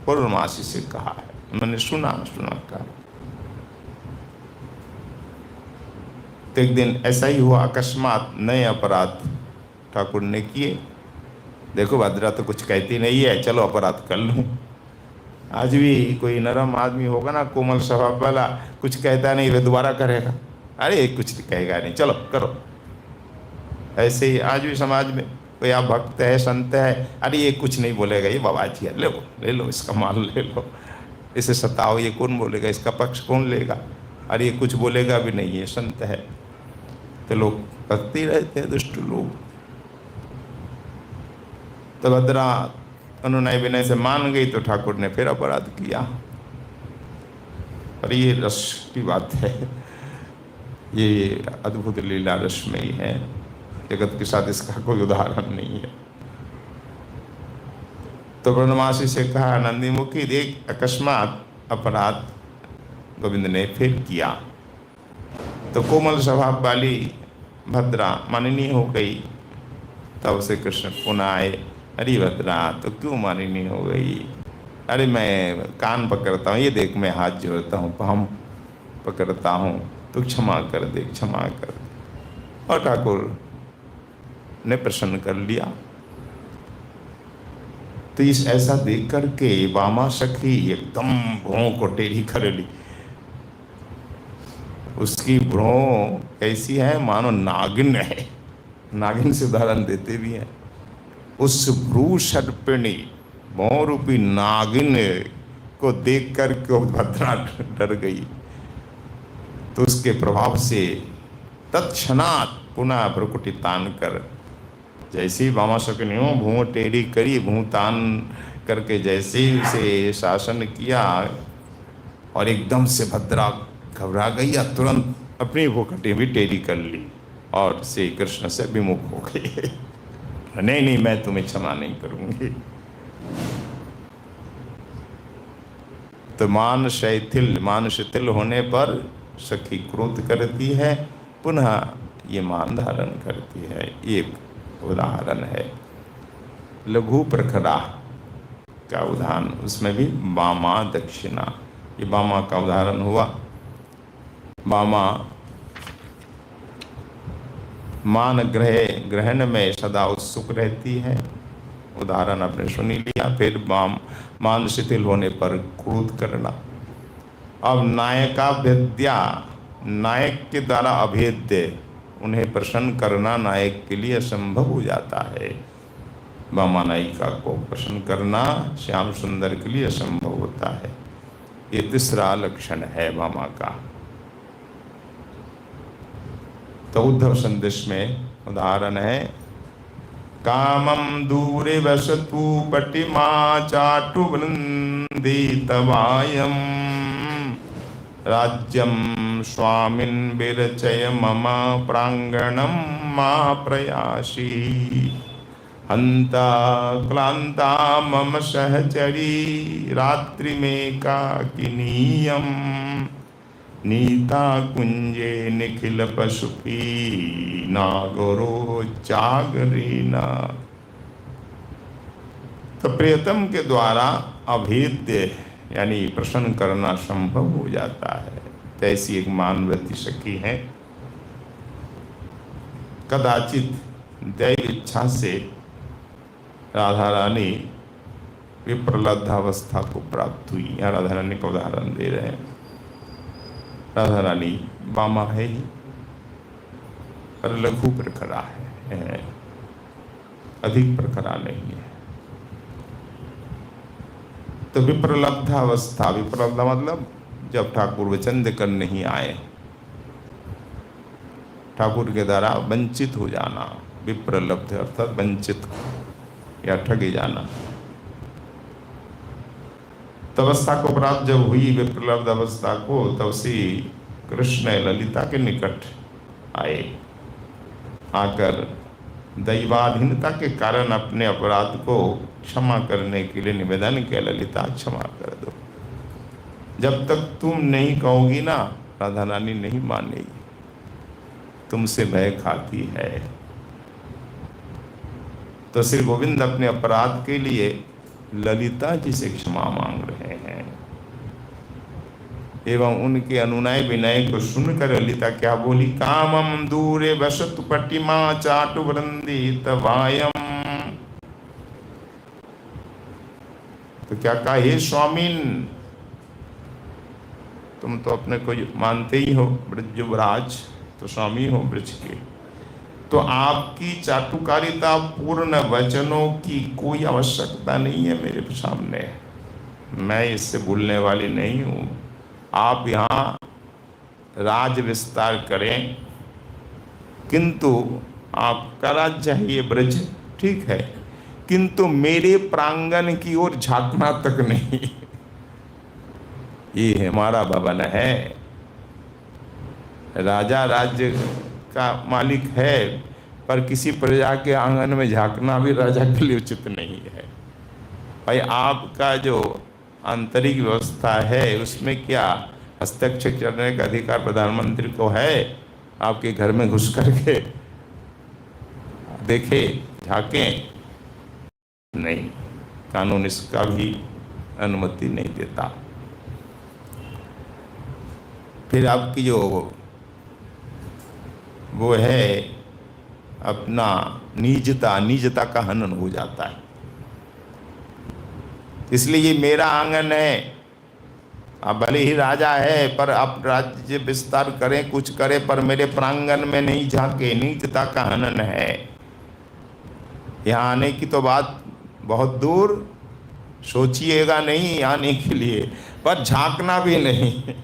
पूर्णमासी से कहा है, उन्होंने सुना कहा। तो एक दिन ऐसा ही हुआ, अकस्मात नए अपराध ठाकुर ने किए। देखो भद्रा तो कुछ कहती नहीं है, चलो अपराध कर लूँ। आज भी कोई नरम आदमी होगा ना, कोमल स्वभाव वाला, कुछ कहता नहीं, वे दोबारा करेगा, अरे कुछ कहेगा नहीं, चलो करो। ऐसे ही आज भी समाज में कोई आप भक्त है, संत है, अरे ये कुछ नहीं बोलेगा, ये बाबाजी है, ले लो इसका माल ले लो, इसे सताओ, ये कौन बोलेगा, इसका पक्ष कौन लेगा, अरे ये कुछ बोलेगा भी नहीं, ये संत है। तो लोग करते रहते हैं, दुष्ट लोग। तो भद्रा अनुनय विनय से मान गई तो ठाकुर ने फिर अपराध किया। और ये रस की बात है, ये अद्भुत लीला रस में ही है, जगत के साथ इसका कोई उदाहरण नहीं है। तो ब्रह्मवासी से कहा, नंदी मुखी देख, अकस्मात अपराध गोविंद ने फिर किया। तो कोमल स्वभाव वाली भद्रा माननीय हो गई। तब से कृष्ण पुनः आए, अरे भद्रा तो क्यों माननीय हो गई? अरे मैं कान पकड़ता हूँ, ये देख मैं हाथ जोड़ता हूँ, पाँव पकड़ता हूँ, तो क्षमा कर दे, क्षमा कर दे। और ठाकुर ने प्रसन्न कर लिया। तो इस ऐसा देख करके वामा सखी एकदम भौं को टेढ़ी कर ली। उसकी भ्रों कैसी है, मानो नागिन है। नागिन से उदाहरण देते भी हैं। उस भ्रू सर्पिणी भौं रूपी नागिन को देख कर के भद्रा डर गई। तो उसके प्रभाव से तत्क्षणात पुनः भ्रुकुटी तान कर, जैसे ही वामा सखी हो भूं टेढ़ी करी, भूं तान करके जैसे ही उसे शासन किया, और एकदम से भद्रा घबरा गई या तुरंत अपनी भूखटी भी टेढ़ी कर ली और श्री कृष्ण से विमुख हो गई। नहीं नहीं, मैं तुम्हें क्षमा नहीं करूंगी। तो मान शिथिल होने पर सखी क्रोध करती है, पुनः ये मान धारण करती है। ये उदाहरण है लघु प्रखरा का उदाहरण, उसमें भी वामा दक्षिणा, ये वामा का उदाहरण हुआ। वामा मान ग्रहण में सदा उत्सुक रहती है, उदाहरण आपने सुन लिया। फिर मान शिथिल होने पर क्रोध करना। अब नायका विद्या, नायक के द्वारा अभेद्य उन्हें प्रसन्न करना नायक के लिए असंभव हो जाता है। वामा नायिका को प्रसन्न करना श्याम सुंदर के लिए असंभव होता है। ये तीसरा लक्षण है वामा का। तो उद्धव संदेश में उदाहरण है, कामम दूरे वसतु पटिमा चाटु वृंदी तवायम राज्यम स्वामिन विरचय मम प्रांगणम मा प्रयासी हंता क्लांता मम सहचरी रात्रि में काकिनीयम नीता कुंजे निखिल पशुपी नागरो जागरीना। तो प्रियतम के द्वारा अभेद्य यानी प्रसन्न करना संभव हो जाता है। तो ऐसी एक मानवती सखी है, कदाचित दैव इच्छा से राधा रानी विप्रलब्धावस्था को प्राप्त हुई। यहाँ राधा रानी का उदाहरण दे रहे हैं। राधा रानी वामा है ही, पर लघु प्रखरा है, अधिक प्रखरा नहीं है। तो विप्रलब्धावस्था, विप्रलब्धा मतलब जब ठाकुर वचन देकर नहीं आए, ठाकुर के द्वारा वंचित हो जाना, विप्रलब्ध अर्थात वंचित या ठगे जाना। अवस्था को प्राप्त जब हुई विप्रलब्ध अवस्था को, तब श्री कृष्ण ललिता के निकट आए, आकर दैवाधीनता के कारण अपने अपराध को क्षमा करने के लिए निवेदन किया, ललिता क्षमा कर दो। जब तक तुम नहीं कहोगी ना, राधा रानी नहीं मानेगी, तुमसे भय खाती है। तो श्री गोविंद अपने अपराध के लिए ललिता जी से क्षमा मांग रहे हैं, एवं उनके अनुनय विनय को सुनकर ललिता क्या बोली, कामम दूरे वसतु पटिमा चाटु वृंदी तवायम। तो क्या कहा, हे स्वामीन, तुम तो अपने को मानते ही हो ब्रज युवराज, तो स्वामी हो ब्रज के, तो आपकी चाटुकारिता पूर्ण वचनों की कोई आवश्यकता नहीं है मेरे सामने। मैं इससे भूलने वाली नहीं हूँ। आप यहाँ राज विस्तार करें, किंतु आपका राज्य है ये ब्रज, ठीक है, किंतु मेरे प्रांगण की ओर झांकना तक नहीं। ये हमारा भवन है, राजा राज्य का मालिक है, पर किसी प्रजा के आंगन में झांकना भी राजा के लिए उचित नहीं है। भाई आपका जो आंतरिक व्यवस्था है उसमें क्या हस्तक्षेप करने का अधिकार प्रधानमंत्री को है? आपके घर में घुस करके देखे, झांके? नहीं, कानून इसका भी अनुमति नहीं देता। फिर आपकी जो वो है अपना निजता का हनन हो जाता है। इसलिए ये मेरा आंगन है, अब भले ही राजा है पर आप राज्य विस्तार करें, कुछ करें, पर मेरे प्रांगण में नहीं झांके, निजता का हनन है। यहाँ आने की तो बात बहुत दूर, सोचिएगा नहीं आने के लिए, पर झांकना भी नहीं।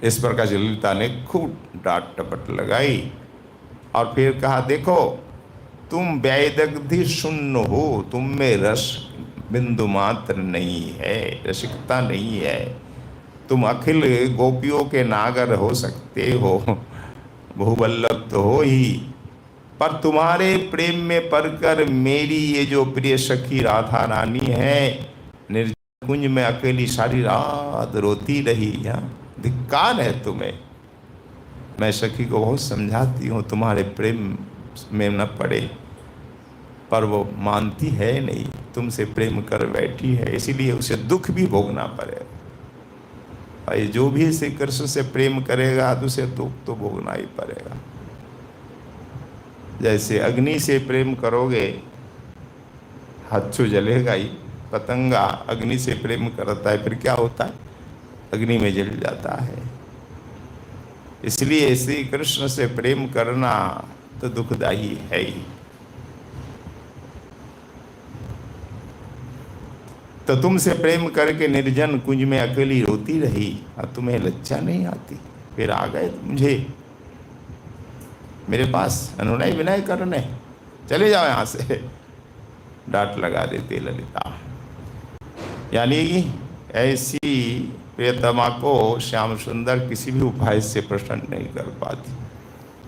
इस प्रकार ललिता ने खूब डांट टपट लगाई और फिर कहा, देखो तुम वैदग्धि शून्य हो, तुम में रस बिंदु मात्र नहीं है, रसिकता नहीं है। तुम अखिल गोपियों के नागर हो सकते हो, बहुवल्लभ तो हो ही, पर तुम्हारे प्रेम में पड़कर मेरी ये जो प्रिय सखी राधा रानी है, निर्जन कुंज में अकेली सारी रात रोती रही। धिक्कार है तुम्हें। मैं सखी को बहुत समझाती हूँ तुम्हारे प्रेम में न पड़े, पर वो मानती है नहीं, तुमसे प्रेम कर बैठी है, इसीलिए उसे दुख भी भोगना पड़ेगा। भाई जो भी श्री कृष्ण से प्रेम करेगा तो उसे दुख तो भोगना ही पड़ेगा। जैसे अग्नि से प्रेम करोगे हाथों जलेगा ही, पतंगा अग्नि से प्रेम करता है फिर क्या होता है, अग्नि में जल जाता है। इसलिए श्री कृष्ण से प्रेम करना तो दुखदायी है ही। तो तुमसे प्रेम करके निर्जन कुंज में अकेली रोती रही और तुम्हें लज्जा नहीं आती। फिर आ गए मुझे मेरे पास अनुनय विनय करने, चले जाओ यहाँ से, डांट लगा देती ललिता। यानी ऐसी प्रियतमा को श्याम सुंदर किसी भी उपाय से प्रसन्न नहीं कर पाती।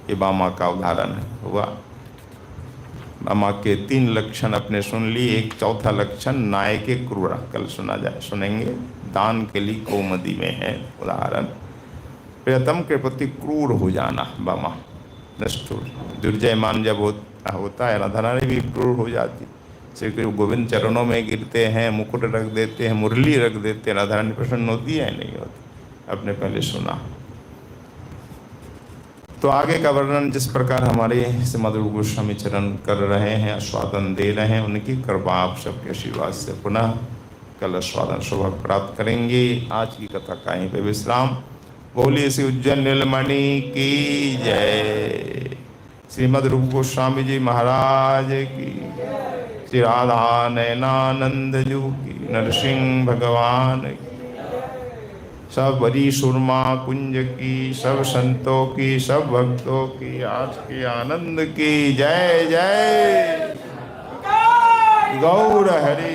ये बामा का उदाहरण हुआ। बामा के 3 लक्षण अपने सुन लिए, एक चौथा लक्षण नाय के क्रूर, कल सुनेंगे। दान के लिए कौमुदी में है उदाहरण। प्रियतम के प्रति क्रूर हो जाना, बामा निष्ठुर दुर्जयमान जब होता है, राधा रानी भी क्रूर हो जाती। श्री गोविंद चरणों में गिरते हैं, मुकुट रख देते हैं, मुरली रख देते हैं, राधा रानी प्रसन्न होती है नहीं होती? आपने पहले सुना। तो आगे का वर्णन जिस प्रकार हमारे श्रीमद् गोस्वामी चरण कर रहे हैं, आस्वादन दे रहे हैं, उनकी कृपा आप सबके आशीर्वाद से पुनः कल आस्वादन सौभाग्य प्राप्त करेंगे। आज की कथा का यहीं पे विश्राम। बोलिए श्री उज्जैन नीलमणि की जय, श्रीमद् रूप गोस्वामी जी महाराज की, श्री राधा नयनानंद जू की, नरसिंह भगवान की, सब बड़ी सुरमा कुंज की, सब संतों की, सब भक्तों की, आज के आनंद की जय जय। गौर हरि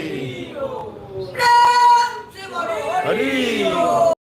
हरि।